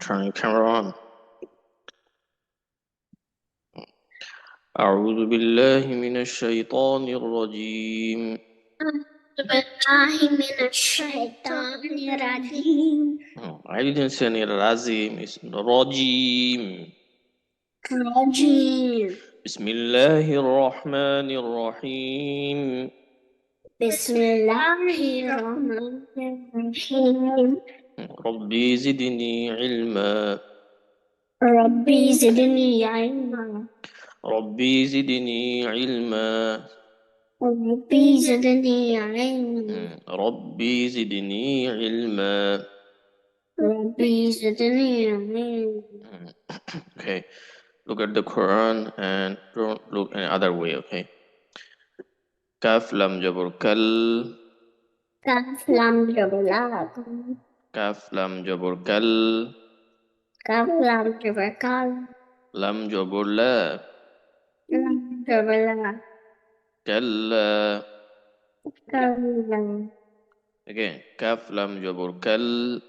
Turn your camera on. أعوذ بالله من الشيطان الرجيم. بالله من الشيطان الرجيم. I didn't say any razim, it's rajim. رجيم. بسم الله الرحمن الرحيم. بسم الله الرحمن الرحيم. ربي زدني علما. ربي زدني علما. ربي زدني علما. ربي زدني علما. ربي زدني علما. ربي زدني علما. Okay, look at the Quran and don't look any other way, okay? Kaf lam jabur kal. كاف لام جبر لا. Kaf lam jabur kal. كاف لام جبر كال. Lam jabur la. لام جبر لا. Kalla. كلا. Again, kaf lam jabur kal.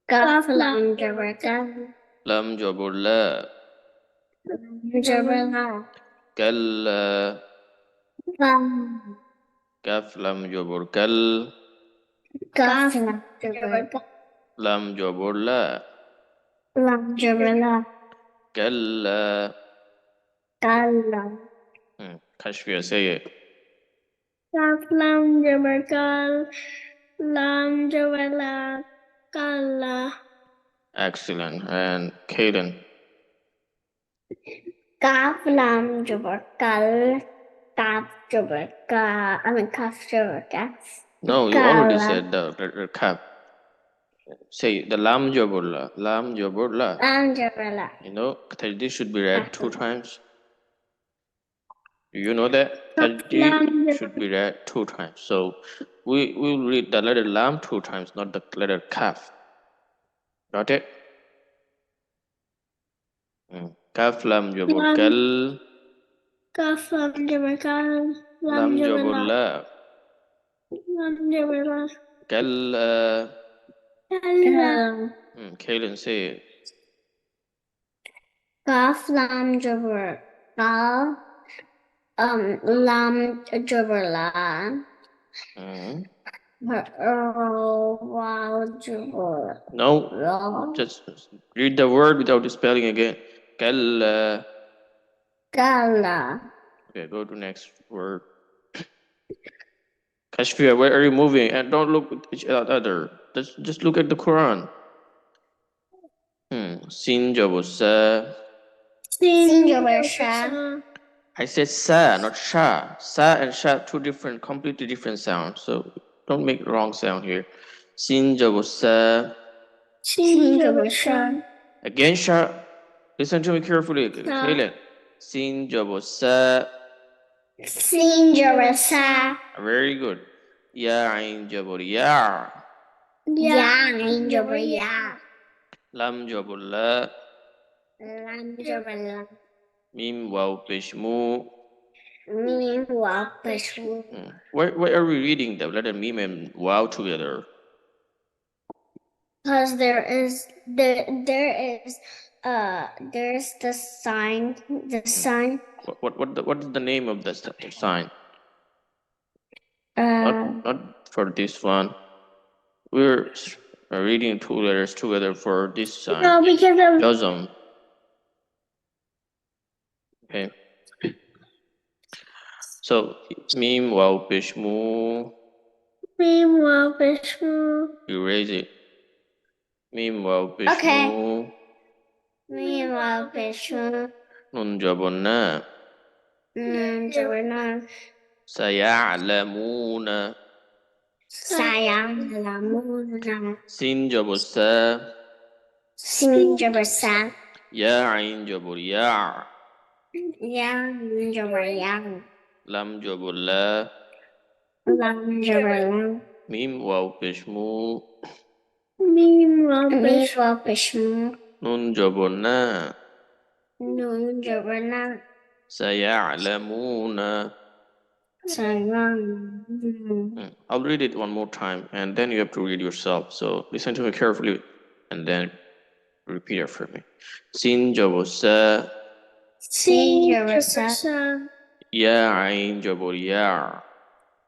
كاف لام جبر كال. Lam jabur la. جبر لا. Kalla. كام. Kaf lam jabur kal. كاف لام جبر كال. Lam jabur la. لام جبر لا. Kalla. كلا. Kashfia, say it. كاف لام جبر كال. لام جبر لا. كلا. Excellent. And Keyen. كاف لام جبر كال. كاف جبر كا. كاف جبر كاف. No, you already said the kaf. Say the lam jabur la. Lam jabur la. لام جبر لا. You know, tajweed should be read 2 times. Do you know that? Tajweed should be read 2 times. So we will read the letter lam 2 times, not the letter kaf. Got it? Kaf lam jabur kal. كاف لام جبر كال. Lam jabur la. لام جبر لا. Kalla. كلا. Keyen, say it. كاف لام جبر كال. لام جبر لا. Wow جبر. No, just read the word without the spelling again. Kalla. كلا. Okay, go to next word. Kashfia, where are you moving? And don't look at each other. Just look at the Quran. Sin jabur sa. Sin جبر شا. I said sa, not sha. Sa and sha, two completely different sounds. So don't make wrong sound here. Sin jabur sa. Sin جبر شا. Again sha. Listen to me carefully, Keyen. Sin jabur sa. Sin جبر سا. Very good. Ya ain jabur ya. يا عين جبر يا. Lam jabur la. لام جبر لا. Mim waw peshmu. ميم واو بشو. Why are we reading the letter mim and wow together? Because there's the sign. The sign. What is the name of the sign? Not for this one. We're reading 2 letters together for this sign. No, because of Jazm. Okay. So mim waw peshmu. mim واو بشو. You raise it. Mim waw peshmu. Okay. Mim واو بشو. Nun jabur na. Nun جبر نا. Saya'lamuna. سيعلمون. Sin jabur sa. Sin جبر سا. Ya ain jabur ya. يا جبر يا. Lam jabur la. لام جبر لا. Mim waw peshmu. ميم واو بشو. Nun jabur na. Nun جبر نا. Saya'lamuna. I'll read it one more time and then you have to read yourself. So listen to me carefully and then Repeat after me. Sin jabor sa. Sin jabor sa. Ya ain jabor ya.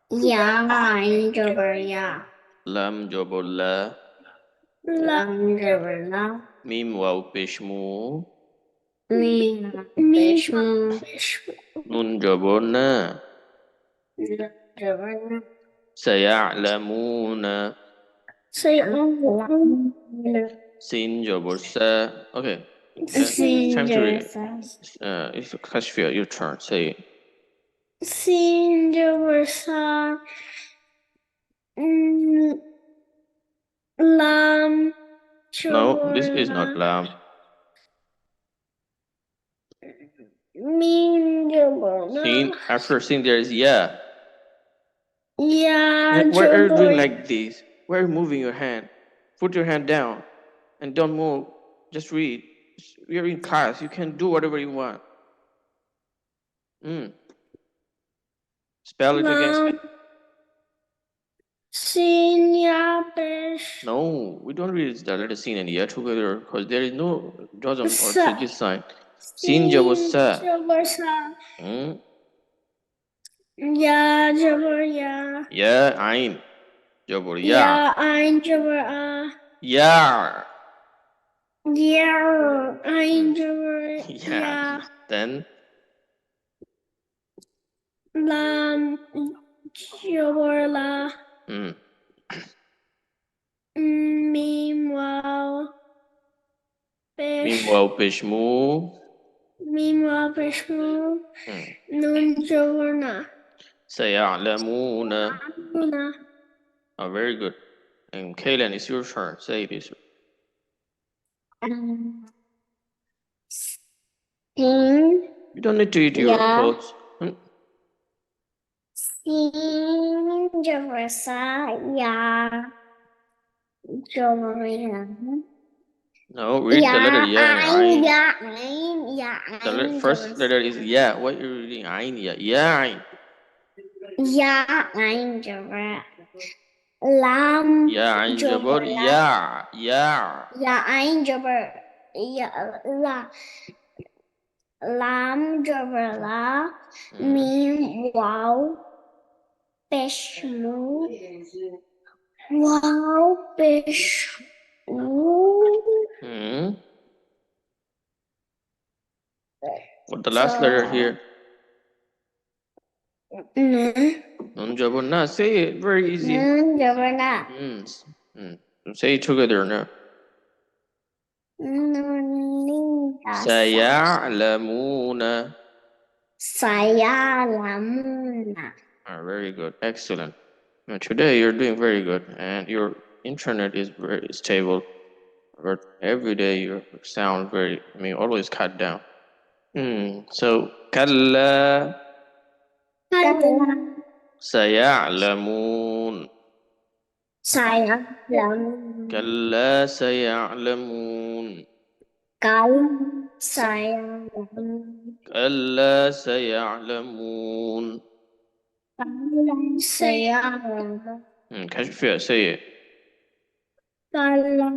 Ya ain jabor ya. Lam jabor la. Lam jabor la. Mim waw peshmu. Mim peshmu. Nun jabor na. Nun jabor na. Saya'lamuna. Saya'lamuna. Sin jabor sa. Okay. It's time to read. It's Kashfia, your turn. Say it. Sin jabor sa. Lam jabor No, this is not lam. Mim jabor na. Sin, after sin there is ya. Ya Why are you doing jabor. like this? Why are you moving your hand? Put your hand down and don't move. Just read. We are in class. You can do whatever you want. Spell it again. Sin ya pesh. No, we don't read the letter sin and ya together because there is no jazm or tajweed sign. Sin jabor sa. Jabor sa. Ya jabor ya. Ya ain jabor ya. Ya ain jabor a. Ya. Ya ain jabor ya. Then Lam jabor la. Mim waw pesh. Mim waw peshmu. Mim waw peshmu. Nun jabor na. Saya'lamuna. Oh, very good. And Keyen, it's your turn. Say this. Sin. You don't need to eat your clothes. Sin jabor sa ya jabor ya. No, read the letter ya and ain. Ya The ain first letter is ya. Why are you reading ain ya? Ya ain. Ya ain jabor. Lam Ya ain jabor jabor ya. Ya. Ya ain jabor ya la. Lam jabor la. Mim waw peshmu. Waw peshmu. What the last letter here? Nun jabor na. Say it. Very easy. Nun jabor na. Say it together now. Saya'lamuna. Saya'lamuna. Very good. Excellent. Today you're doing very good, and your internet is very stable. But every day your sound always cut down. So kalla saya'lamun. Saya'lamun. Kalla saya'lamun. Saya'lamun. Kalla saya'lamun. Saya'lamun. Kashfia, say it. Kalla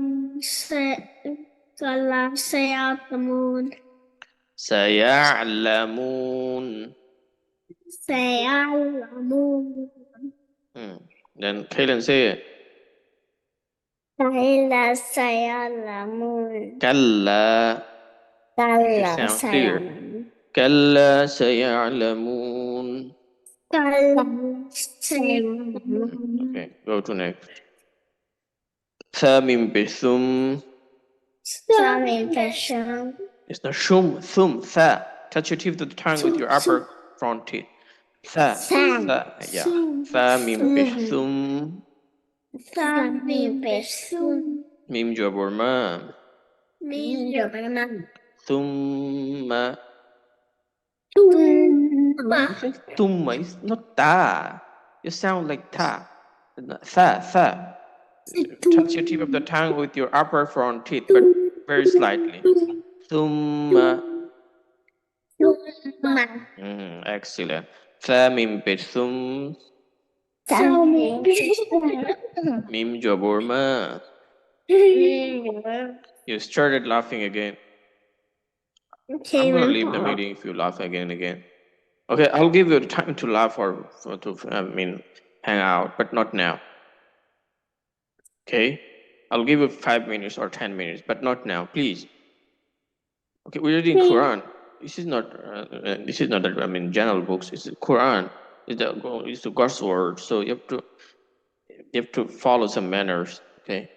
saya'lamun. Saya'lamun. Saya'lamun. Then Keyen, say it. Kalla saya'lamun. Kalla. Make it sound clear. Kalla saya'lamun. Kalla saya'lamun. Okay, go to next. Thamim bisum. Thamim bishum. It's not shum, thum, tha. Touch your teeth to the tongue with your upper front teeth. Tha, yeah. Thamim bisum. Thamim bishum. Mim jabor ma. Mim jabor ma. Thumma. Tumma. Tumma. It's not ta. You sound like ta. Tha. Touch your tip of the tongue with your upper front teeth, but very slightly. Thumma. Excellent. Thamim bisum. Mim jabor ma. You started laughing again. Okay, I'm gonna leave the meeting if you laugh again and again. Okay, I'll give you the time to laugh or hang out, but not now. Okay, I'll give you 5 minutes or 10 minutes, but not now, please. Okay, we're reading Quran. This is not. General books. It's Quran. It's the God's word. So you have to follow some manners. Okay.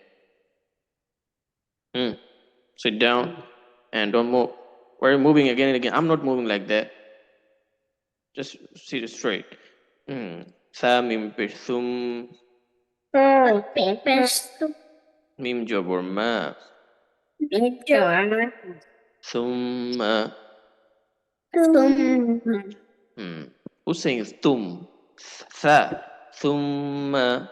Sit down and don't move. Why are you moving again and again? I'm not moving like that. Just sit straight. Sa mim pesum mim jabur ma summa. Who's saying tum? Sa summa.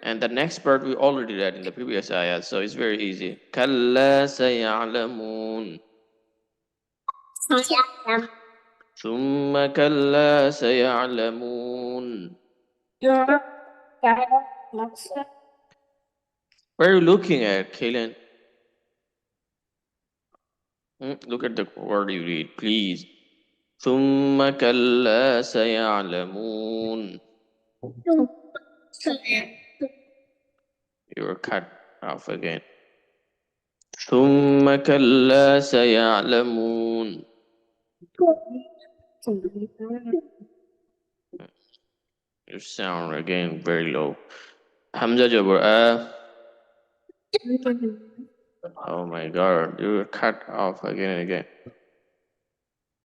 And the next part we already read in the previous ayat, so it's very easy. Kalla sayalamun. Summa kalla sayalamun. Where are you looking at, Keyen? Look at the word you read, please. ثم كلا سيعلمون. You were cut off again. ثم كلا سيعلمون. You sound again very low. Hamza Jabur. Oh my god, you were cut off again and again.